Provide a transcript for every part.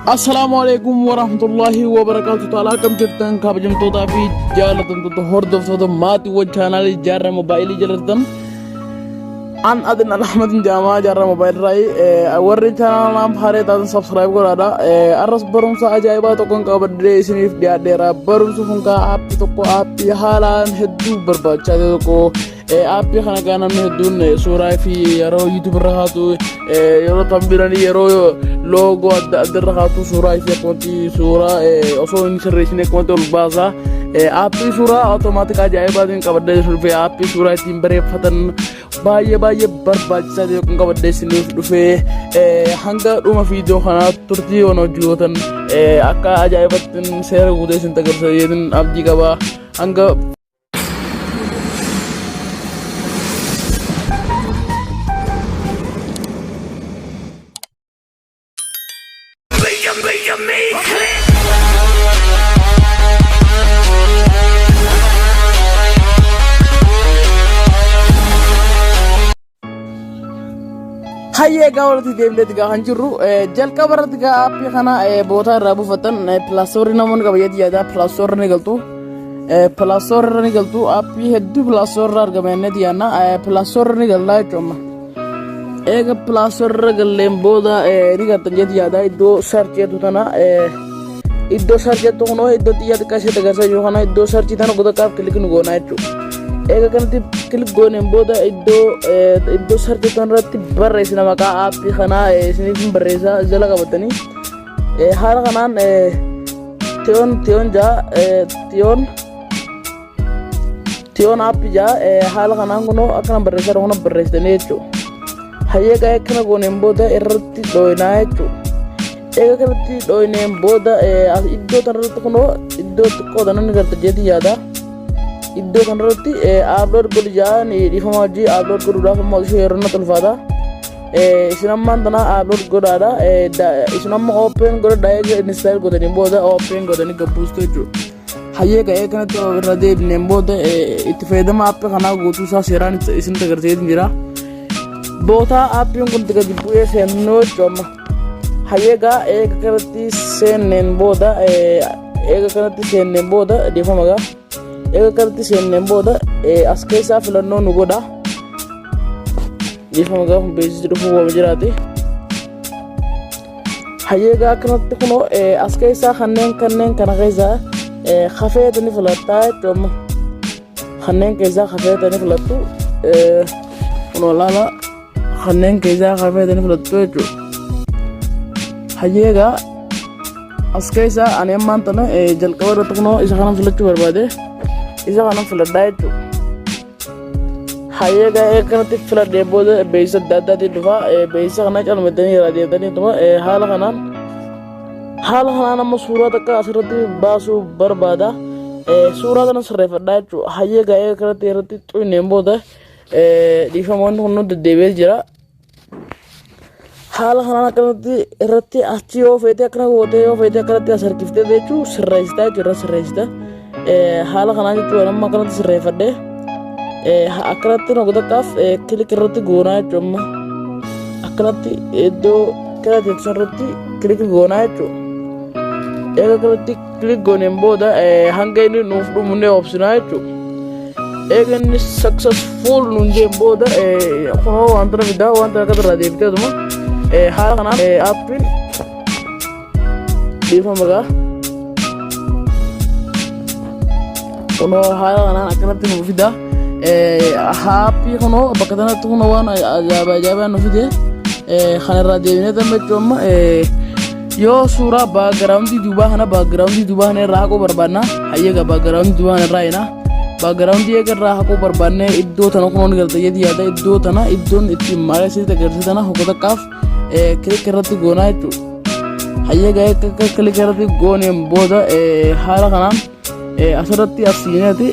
Assalamualaikum warahmatullahi wabarakatuh. Ta'ala kam jirtan kabajamtoota fi jaalatamtoota hordoftoota maatii channel jaarraa moobaayilii jalatti an adin alhamdin jaamaa jaarraa moobaayilii warri channel haaraa taatan subscribe godhaadha. Arras barumsa ajaa'ibaa tokkoon qabadee isiniif dhiyaadheera. Barumsa kun aappii tokko aappii haalaan hedduu barbaachisaa tokko aappii kana kan namni hedduun suuraa fi yeroo YouTube irra kaatu yeroo tambiranii yeroo logo adda irra kaatu suuraa fi akkanatti suuraa osoo hin sirreessine akkanatti ol baasa. Aappii suuraa automaatik ajaa'ibaatiin qabadee dhufe aappii suuraa ittiin bareeffatan baay'ee barbaachisaa ta'e kan qabadee isiniif dhufe hanga dhuma viidiyoo kanaa turtii waan hojjetan akka ajaa'ibaatti seera guutee isin agarsiisan abdii qaba. Hanga hayyee gaawwatti deemnee kan jirru jalqaba irratti aappii kana boota irraa buufatan pilaastorii namoonni qabayyatti yaada pilaastorii ni galtu pilaastorii ni galtu aappii hedduu pilaastorii argamanii yaadna pilaastorii ni galaa jechuudha. Eega pilaastorii galleen booda ni galtan jetti yaada iddoo sarcheetu tana iddoo sarcheetu kunoo iddoo xiyyaa xiqqaa ishee agarsiisaa jiru kana iddoo sarchii tana godhaqaaf kilik nu goonaa jechuudha. Eega kanatti kilik gooneen booda iddoo sarchii tana irratti barreessina maqaa aappii kanaa isiniif barreessaa jala qabatanii haala kanaan tiyoon aappii jaa haala kanaan kunoo akkana barreessaa kuna barreessitanii jechuudha. Hayyee gaa'ee kana gooneen booda irratti dhooyinaa jechuudha. Eega kanatti dhooyineen booda iddoo tanarratti kunoo iddoo xiqqoo tanan garta jeeti yaada. Iddoo kanarratti upload godhu jaan dhiifama hojii upload godhuudhaaf ammoo ishee yeroo na tulfaata. Isin ammaan tana upload godhaadha. Isin amma open godhadha eega install godhanii booda open godhanii gabbuustu jechuudha. Hayyee gaa'ee kanatti irra deebineen booda itti fayyadama aappii kanaa guutuu isaa seeraan isin agarsiisaa jira. Boota aappiin kun gadi bu'ee seennoo jechuudha. Hayyeegaa eega kanatti seenneen booda dhiifama gaa eega kanatti seenneen booda as keessaa filannoo nu godha. Dhiifama gaa beeksisi dhufuu waan jiraate. Hayyeegaa kanatti kunoo as keessaa kanneen kana keessaa hafeetani filattaa jechuudha. Kanneen keessaa hafeetani filattu kunoo laala. Kanneen keessaa hafeetanii filattu jechuudha. Hayyeegaa as keessaa ani ammaan tana jalqaba irratti kunoo isa kanan filachuu barbaade isa kanan filadhaa jechuudha. Hayyeegaa eega kanatti filadhee booda beeksisa adda addaatiin dhufa beeksisa kana calmattanii irraa deemtaniituma haala kanaan amma suuraa takka asirratti baasuu barbaada. Suuraa kana sirreeffadhaa jechuudha. Hayyeegaa eega kanatti irratti xuyineen booda dhiifamoonni kun deddeebi'ee jira. Haala kanaan akkanatti irratti achi yoo feetee akkana gootee yoo feetee akkanatti as harkiftee jechuun sirreessitaa jechuudha sirreessita. Haala kanaan jechuudha amma akkanatti sirreeffadhee akkanatti nogotaaf kilik irratti goonaa jechuudha. Akkanatti iddoo kana teessoo irratti kilik goonaa jechuudha. Eega kanatti kilik gooneen booda hanga inni nuuf dhumne obsinaa jechuudha. Eega inni successful nuun jeen booda kunoo wanta na fidaa wanta akka irraa deebiteetuma haala kanaan aappiin dhiifama gaa kunoo haala kanaan akkanatti nu fidaa aappii kunoo bakka kanatti kunoo waan ajaa'ibaa nu fide kan irraa deebinee dambe jechuudha. Yoo suuraa baagiraawundii duubaa kana irraa haquu barbaadna hayyeegaa baagiraawundii duubaa kana irraa hina. Baagiraawundii eegarraa haquu barbaannee iddoo tana kunuun galta jedhi yaada iddoo tana iddoon ittiin maqaa isitti agarsiisan hokkataqqaaf kilik irratti goonaa jechuudha. Hayyeegaa eega kilik irratti gooneen booda haala kanaan asirratti asiineeti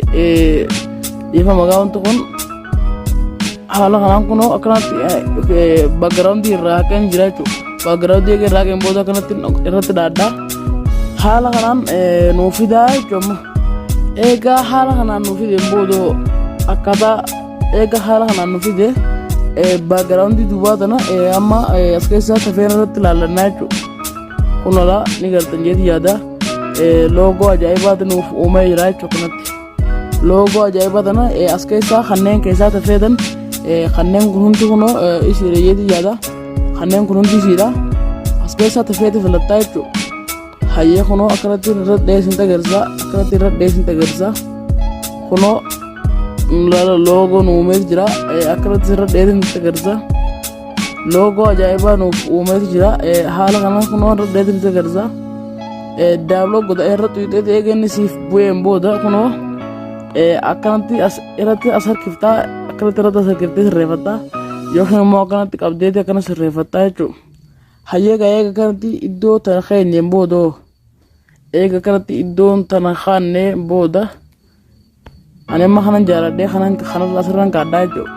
dhiifama gaa wanti kun haala kanaan kunoo akkanatti baagiraawundii irraa haqeen jira jechuudha. Baagiraawundii eega irraa haqeen booda akkanatti irratti dhaaddaa haala kanaan nuuf fidaa jechuudha. Eega haala kanaan nu fide booda akkaataa eega haala kanaan nu fide background duubaa tana amma as keessaa tafeen irratti ilaalannaa jechuudha. kunala ni gartan jeeti yaada loogoo ajaa'ibaatu nuuf uumee jira jechuu kanatti loogoo ajaa'ibaa tana as keessaa kanneen keessaa tafeetan kanneen kun hundi kunoo isiidha jeeti yaada kanneen kun hundi isiidha as keessaa tafeeti filattaa jechuu hayyee kunoo akkanatti irra dheessin tagarsaa akkanatti irra dheessin tagarsaa kunoo loogoo nu uumee jira akkanatti irra dheessin tagarsaa loogoo ajaa'ibaa nuuf uumee jira haala kanaan kunoo irra dheessin tagarsaa daawloo goda irra tuyxee eeganni siif bu'een booda kunoo akkanatti irratti as harkiftaa akkanatti irratti as harkiftee sirreeffattaa yookiin immoo akkanatti qabdeeti akkana sirreeffattaa jechuudha. Hayyeega eega kanatti iddoo tana keenyeen boodoo eega kanatti iddoon tana kaannee booda ani amma kanan jaaladhee kanan asirraan kaadhaa jechuudha.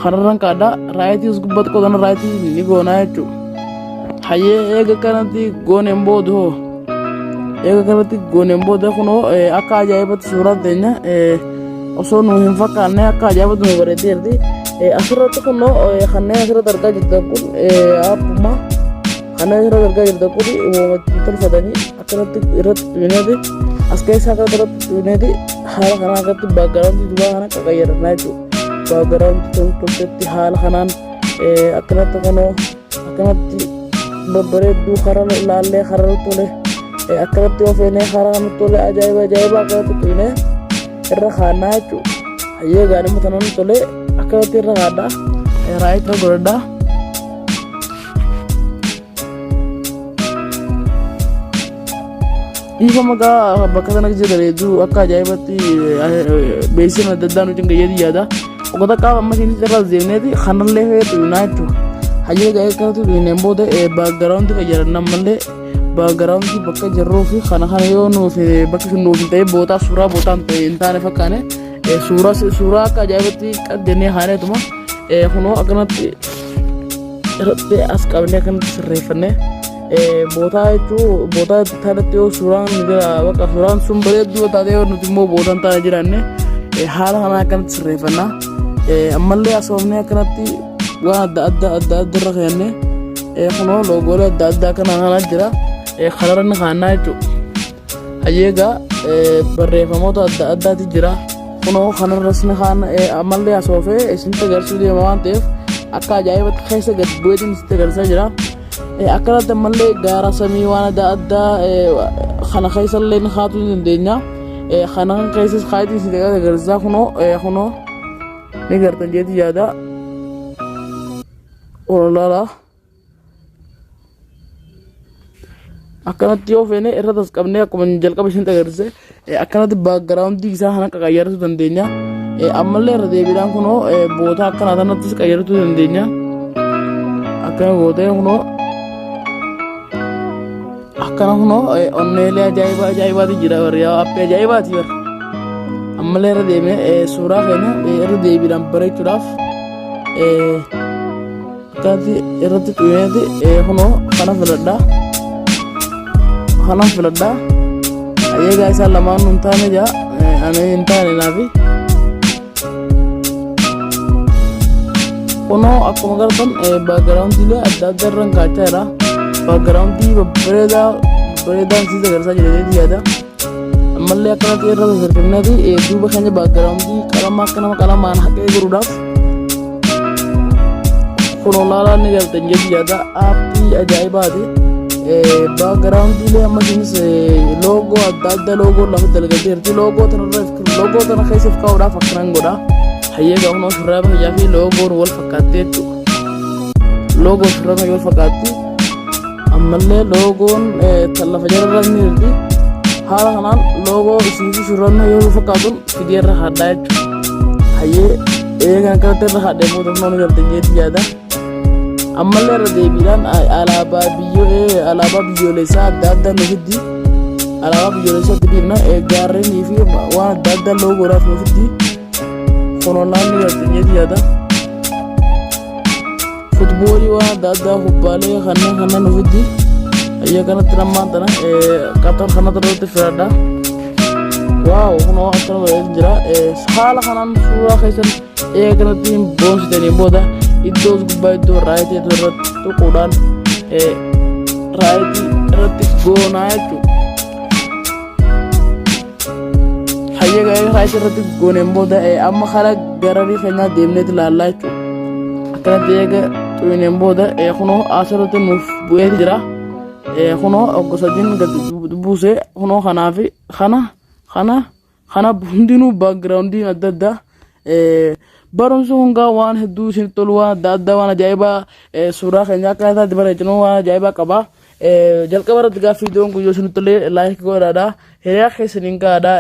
Kanarraan kaadhaa raayitii us gubbatti qoodana raayitii ni goonaa jechuudha. Hayyee eega kanatti gooneen boodoo eega kanatti gooneen booda kunoo akka ajaa'ibatti suuraa teenya osoo nu hin fakkaanne akka ajaa'ibatti nu bareedeerti asirratti kunoo kanneen asirratti argaa jirtan kun akkuma kanneen asirratti argaa jirtan kun uumamatti tolfatanii akkanatti irratti tuuneeti as keessaa akka irratti tuuneeti haala kanaan akkatti baagaraawwanti dubaa kana qaqayyarannaa jechuudha. Baagaraawwanti toltetti haala kanaan akkanatti kunoo akkanatti babbareedduu karaa laallee karaa tole akkanatti ofeenee karaa kanatti tole ajaa'iba akkanatti tuunee irra kaannaa jechuudha. Hayyee gaadhima tanan tole akkanatti irra kaadhaa raayit irra godhadhaa. Dhiifa maqaa bakka kana bareedduu akka ajaa'ibatti beeksisni adda addaa nuti gayyeetii yaada. Oggota qaama amma isinis irra deemneeti kanallee fayyadamnaa jechuudha. Hayyee gaa'ee kanatti tuuneen booda baagaraawwanti fayyadamna malee baagaraawwanti bakka jirruu fi kana yoo nuuf bakka nuuf hin ta'e bootaa suuraa bootaan ta'e hin taane fakkaane suuraa akka ajaa'ibatti qaddeenee haaneetuma kunoo akkanatti irratti as qabnee akkanatti sirreeffannee bootaa jechuun bootaa taanatti yoo suuraan bakka suuraan sun bareedduu taatee yoo nuti immoo bootaan taane jiraanne haala kanaa akkanatti sirreeffannaa ammallee asoofnee akkanatti waan adda irra keenne kunoo loogoolee adda addaa kanaa jira kanarra kaannaa jechuudha. Hayyeegaa barreeffamoota adda addaati jira kunoo kanarras ni kaanna ammallee asoofee isinitti agarsiisuu deema waan ta'eef akka ajaa'ibatti keessa gad bu'eetiin isinitti agarsiisaa jira. Akkanatti ammallee gaara samii waan adda addaa kana keessallee ni kaa'uu ni dandeenya. Kana keessas kaa'uutiin isinitti agarsiisaa kunoo ni gartan jeeti yaada. Ololaa akkanatti yoo feene irratti as qabnee akkuma jalqaba isinitti agarsiise akkanatti baagaraawwantii isaa kana qaqayyarachuu dandeenya. Ammallee irra deebiidhaan kunoo bootaa akkanaa kanattis qayyarachuu dandeenya. Akkana gootee kunoo akkana kunoo onneelee ajaa'ibaati jira warri appii ajaa'ibaati warri. Ammallee irra deemnee suuraa keenya irra deebiidhaan bareechuudhaaf akkatti irratti tuuneeti kunoo kana filadhaa. Kanan filadhaa. Hayyeegaa isaan lamaan nun taane jaa ani hin taane naafi. Kunoo akkuma gartan baagaraawwantiilee adda addaa irraan kaachaa jira. Baagaraawwantii babbareedaan siis agarsiisaa jireetii yaada. Ammallee akkanatti irra sirreeffanneeti duuba keenya baagaraawwantii qalama akka nama qalamaan haqee godhuudhaaf kunoo laalaan ni galtan jechuudha yaada aappii ajaa'ibaati. Baagaraawwantiilee amma isinis loogoo adda addaa loogoo lafa dalgateerti loogoo tana keessa kaa'uudhaaf akkanan godha. Hayyeegaa kunoo shurraaba hojjaa fi loogoon wal fakkaattee jechuudha. Loogoo shurraaba wal fakkaatti ammallee loogoon lafa jalarra ni jirti. Haala kanaan loogoo isii fi shurraabni yoo wal fakkaatuun fidee irra haadhaa jechuudha. Hayyee eegan akkanatti irra haadhee booda kunoo ni galtan jeetii yaada. Ammallee irra deebiidhaan alaabaa biyyoolessaa adda addaa nu fiddi. Alaabaa biyyoolessaa itti dhiibna gaarreenii fi waan adda addaa loogoodhaaf nu fiddi. Kunoollaan ni galtan jeetii yaada. Futboolii waan adda addaa kubbaalee kanneen nu fiddi. Hayyee kanatti nammaan tana qaxar kanatti irratti filadhaa. واو هنا أكثر من الجرا سهالة خنان سورة خيسن كانتين بونس تاني بودا إدوس قبائد رايتي تورت تقولان رايتي رتك غونايتو حاجة غير رايتي رتك غونين بودا أما خلاك غراري خينا ديمنت لالايتو أكنا تيجا توينين بودا خنو آسرة نوف بويه جرا خنو أقصدين بوسه خنو خنافي خنا بندينو باckgroundين أددا barumsi hungaa waan hedduu isin tolu waan adda addaa waan ajaa'ibaa suuraa keenya akka isaatti bareechinu waan ajaa'ibaa qaba jalqaba irratti gaaffii viidiyoon guyyoo isin tolee laayik godhaadha hiriyaa keessaniin gaadha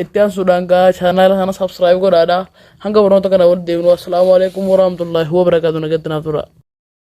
itti aansuudhaan gaa chaanaala kana sabskiraayib godhaadha hanga barnoota kana wal deemnu assalaamu alaikum warahmatullaahi wabarakaatu nagatti naaf tura